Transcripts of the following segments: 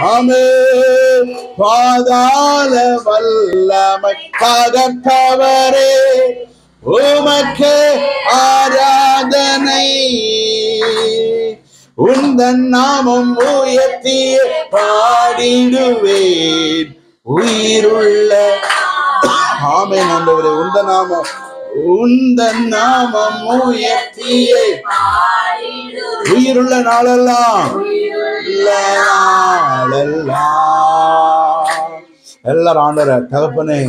ஆமென். பாதாள வல்லமை பகத்தவரே, உமக்கு ஆராதனை. உந்தன் நாமம் உயர்த்திய பாடிடுவேன் உயிருள்ள. ஆமென் ஆண்டவரே. உந்தன் நாமம் உயர்த்திய உயிருள்ள நாளெல்லாம் எல்லாரும் ஆண்டவரே தகப்பனே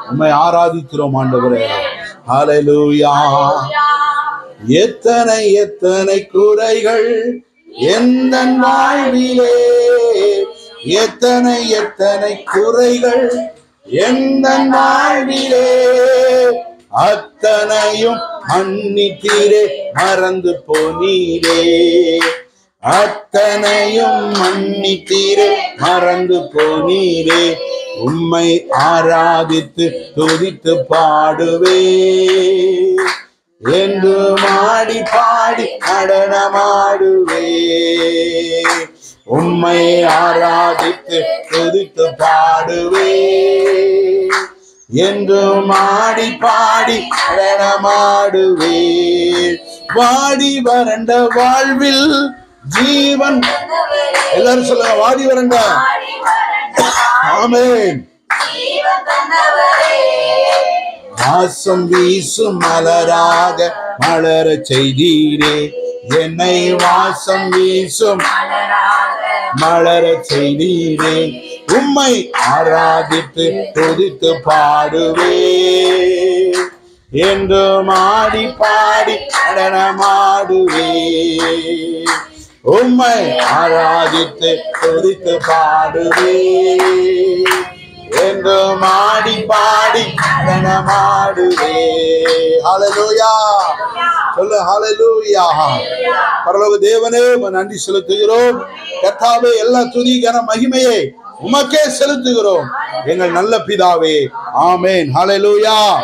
உம்மை ஆராதிக்கிறோம் ஆண்டவரே. ஹல்லேலூயா. எத்தனை எத்தனை குறைகள் எந்த வாழ்விலே, எத்தனை எத்தனை குறைகள் எந்த வாழ்விலே, அத்தனையும் மன்னித்தீரே மறந்து போனீரே. அத்தனையும் மன்னித்தீரே மறந்து போனீரே. உம்மை ஆராதித்து துதித்து பாடுவே என்று மாடி பாடி நடனமாடுவே. உம்மை ஆராதித்து துதித்து பாடுவே என்று மாடி பாடி நடனமாடுவே. வாடி வறண்ட வாழ்வில் ஜீவன். எல்லாரும் சொல்லுங்க, வாடி வறண்ட. ஆமென். வாசம் வீசும் மலராக மலர செய்தீரே என்னை. வாசம் வீசும் மலர செய்தீரே. உம்மை ஆராதித்து துதித்து பாடுவே என்று மாடி பாடி நடனமாடுவே. உம்மை ஆராதித்து துதித்து பாடுவே என்று மாடி பாடி நடனமாடுவே. ஹல்லேலூயா. சொல்லு ஹல்லேலூயா. பரலோக தேவனே நன்றி செலுத்துகிறோம். கர்த்தாவே எல்லா துதி கன மகிமையை உமக்கே செலுத்துகிறோம் எங்கள் நல்ல பிதாவே. ஆமென். ஹல்லேலூயா.